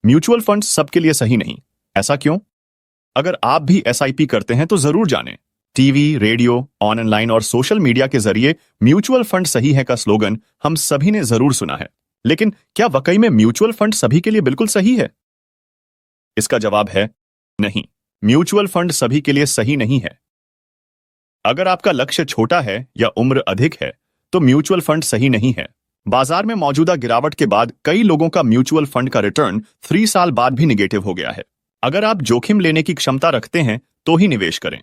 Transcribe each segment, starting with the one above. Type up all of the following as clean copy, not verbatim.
Mutual fund सबके लिए सही नहीं। ऐसा क्यों? अगर आप भी एसआईपी करते हैं तो जरूर जानें। टीवी, रेडियो, ऑनलाइन और सोशल मीडिया के जरिए म्यूचुअल फंड सही है का स्लोगन हम सभी ने जरूर सुना है, लेकिन क्या वाकई में म्यूचुअल फंड सभी के लिए बिल्कुल सही है? इसका जवाब है नहीं। म्यूचुअल फंड सभी के लिए सही नहीं है। अगर आपका लक्ष्य छोटा है या उम्र अधिक है तो म्यूचुअल फंड सही नहीं है। बाजार में मौजूदा गिरावट के बाद कई लोगों का म्यूचुअल फंड का रिटर्न 3 साल बाद भी निगेटिव हो गया है। अगर आप जोखिम लेने की क्षमता रखते हैं तो ही निवेश करें,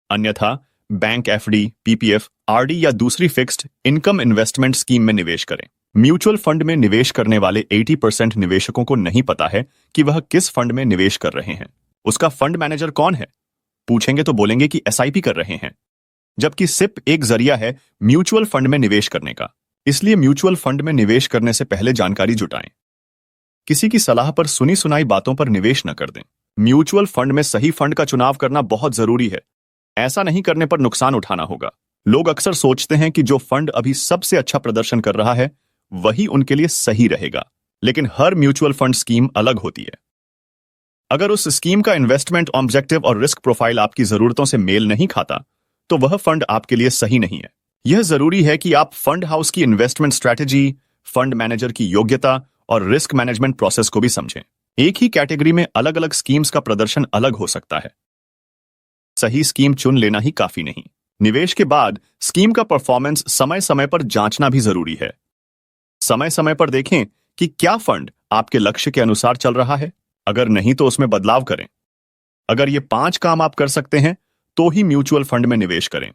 अन्यथा बैंक एफडी, पीपीएफ, आरडी या दूसरी फिक्स्ड इनकम इन्वेस्टमेंट स्कीम में निवेश करें। म्यूचुअल फंड में निवेश करने वाले 80% निवेशकों को नहीं पता है कि वह किस फंड में निवेश कर रहे हैं। उसका फंड मैनेजर कौन है? पूछेंगे तो बोलेंगे कि एसआईपी कर रहे हैं, जबकि सिप एक जरिया है म्यूचुअल फंड में निवेश करने का। इसलिए म्यूचुअल फंड में निवेश करने से पहले जानकारी जुटाएं। किसी की सलाह पर सुनी सुनाई बातों पर निवेश न कर दें। म्यूचुअल फंड में सही फंड का चुनाव करना बहुत जरूरी है। ऐसा नहीं करने पर नुकसान उठाना होगा। लोग अक्सर सोचते हैं कि जो फंड अभी सबसे अच्छा प्रदर्शन कर रहा है वही उनके लिए सही रहेगा, लेकिन हर म्यूचुअल फंड स्कीम अलग होती है। अगर उस स्कीम का इन्वेस्टमेंट ऑब्जेक्टिव और रिस्क प्रोफाइल आपकी जरूरतों से मेल नहीं खाता तो वह फंड आपके लिए सही नहीं है। यह जरूरी है कि आप फंड हाउस की इन्वेस्टमेंट स्ट्रैटेजी, फंड मैनेजर की योग्यता और रिस्क मैनेजमेंट प्रोसेस को भी समझें। एक ही कैटेगरी में अलग अलग स्कीम्स का प्रदर्शन अलग हो सकता है। सही स्कीम चुन लेना ही काफी नहीं, निवेश के बाद स्कीम का परफॉर्मेंस समय समय पर जांचना भी जरूरी है। समय समय पर देखें कि क्या फंड आपके लक्ष्य के अनुसार चल रहा है। अगर नहीं तो उसमें बदलाव करें। अगर ये 5 काम आप कर सकते हैं तो ही म्यूचुअल फंड में निवेश करें।